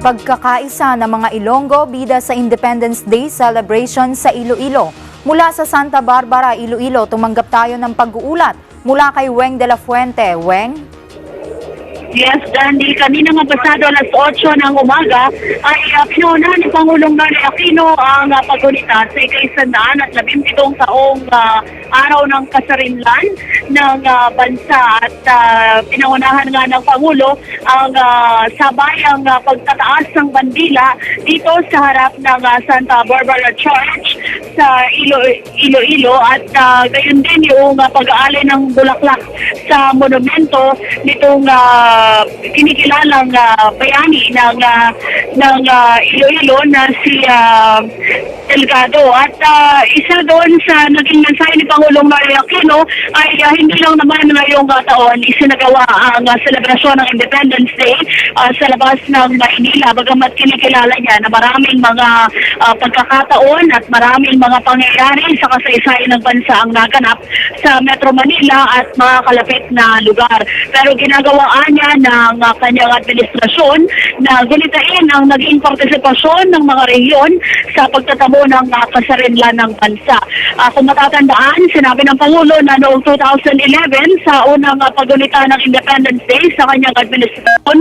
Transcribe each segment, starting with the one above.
Pagkakaisa ng mga Ilonggo bida sa Independence Day celebration sa Iloilo. Mula sa Santa Barbara, Iloilo, tumanggap tayo ng pag-uulat mula kay Weng de la Fuente. Weng? Yes, Dandy, kanina nga pasado alas 8 ng umaga ay pinuna ni Pangulong Noynoy Aquino ang paggunita sa ika-117 taong araw ng kasarinlan ng bansa at pinangunahan nga ng Pangulo ang sabayang pagtataas ng bandila dito sa harap ng Santa Barbara Church sa Iloilo at gayon din yung pag-aalay ng bulaklak sa monumento nitong kinikilalang bayani ng Iloilo na si Delgado. At isa doon sa naging mensahe ni Pangulong Noynoy Aquino ay hindi lang naman ngayong taon isinagawa ang selebrasyon ng Independence Day sa labas ng Maynila, bagamat kinikilala niya na maraming mga pagkakataon at maraming mga pangyayari sa kasaysayan ng bansa ang naganap sa Metro Manila at mga kalapit na lugar. Pero ginagawaan niya ng kanyang administrasyon na gunitain ang naging partisipasyon ng mga rehiyon sa pagtatamo ng kasarinlan ng bansa. Kung matatandaan, sinabi ng Pangulo na noong 2011 sa unang paggunita ng Independence Day sa kanyang administrasyon,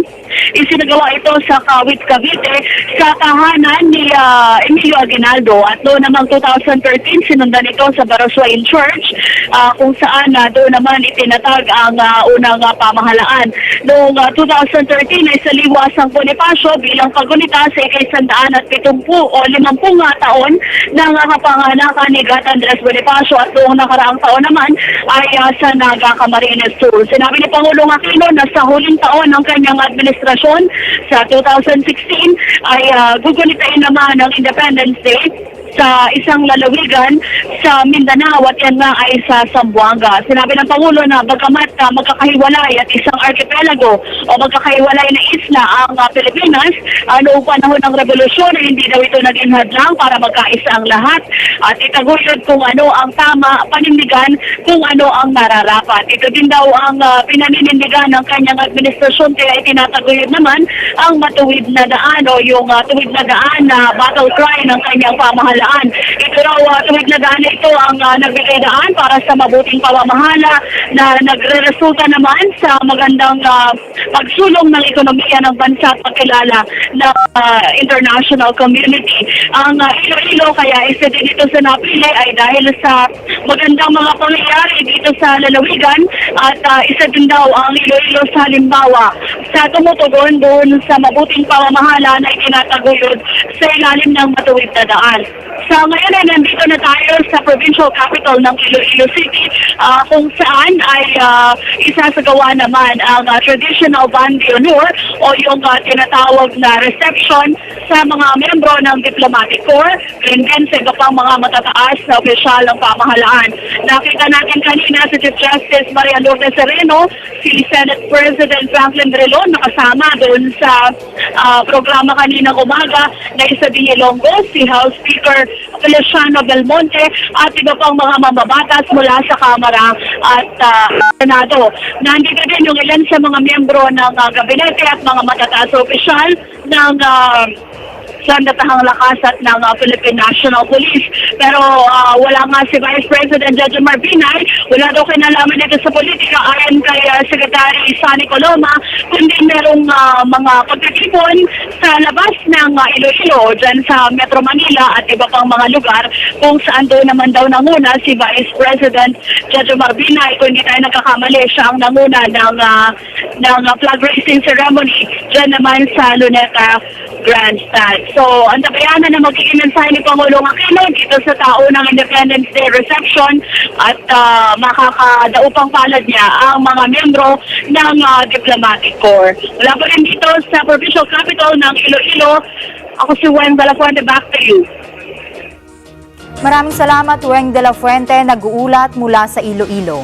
isinagawa ito sa Kawit, Cavite sa tahanan ni Emilio Aguinaldo at doon namang 2013 sinundan ito sa Baroswain Church kung saan doon naman itinatag ang unang pamahalaan. Noong 2013 ay sa Liwas ang Bonifacio bilang paggunita sa ika-170 o 50 taon ng kapanganakan ni Gat Andres Bonifacio at noong nakaraang taon naman ay sa Naga Camarines Sur. Sinabi ni Pangulong Aquino na sa huling taon ng kanyang administrasyon sa 2016 ay gugunitain naman ang Independence Day sa isang lalawigan sa Mindanao at yan nga ay sa Zamboanga. Sinabi ng Pangulo na bagamat magkakahiwalay at isang archipelago o magkakahiwalay na isla ang Pilipinas, noong panahon ng revolusyon ay hindi daw ito naging hadlang para magkaisa ang lahat at itaguyod kung ano ang tama, panindigan kung ano ang nararapat. Ito din daw ang pinaninindigan ng kanyang administrasyon kaya itinataguyod naman ang matuwid na daan o yung tuwid na daan na battle cry ng kanyang pamahalaan. Ito raw tuwid na daan ito ang nagbigay daan para sa mabuting pamamahala na nagre-resulta naman sa magandang pagsulong ng ekonomiya ng bansa at pagkilala ng international community. Ang Iloilo kaya isa din dito sa napili ay dahil sa magandang mga pangyayari dito sa lalawigan at isa din daw ang Iloilo sa halimbawa sa tumutugon doon sa mabuting pamamahala na itinataguyod sa ilalim ng matuwid na daan. Sa ngayon ay nandito na tayo sa provincial capital ng Iloilo City kung saan ay isasagawa naman ang traditional band de honor o yung tinatawag na reception sa mga membro ng diplomatic corps and then sa iba pang mga matataas na opisyal ng pamahalaan. Nakita natin kanina si Chief Justice Maria Lourdes Sereno, si Senate President Franklin Drilon nakasama doon sa programa kaninang umaga na isa din Ilonggo, si House Speaker Feliciano Belmonte at iba pang mga mambabatas mula sa Kamara at Senado. Nandito din yung ilan sa mga miyembro ng gabinete at mga matataas na opisyal ng sandatahang lakas at ng Philippine National Police. Pero wala nga si Vice President Jejomar Binay, wala daw kinalaman nito sa politika ayon kay Secretary Sonny Coloma, kundi merong mga pagtitipon sa labas ng Iloilo, dyan sa Metro Manila at iba pang mga lugar kung saan doon naman daw nanguna si Vice President Jejomar Binay. Kung hindi tayo nagkakamali, siya ang nanguna ng flag raising ceremony dyan naman sa Luneta Grandstand. So, ang tabayanan na magiging mensahe ni Pangulong Aquino dito sa tao ng Independence Day reception at makakadaupang palad niya ang mga miyembro ng diplomatic corps. Wala pa rin dito sa provincial capital ng Iloilo. Ako si Weng de la Fuente, back to you. Maraming salamat, Weng de la Fuente, nag-uulat mula sa Iloilo.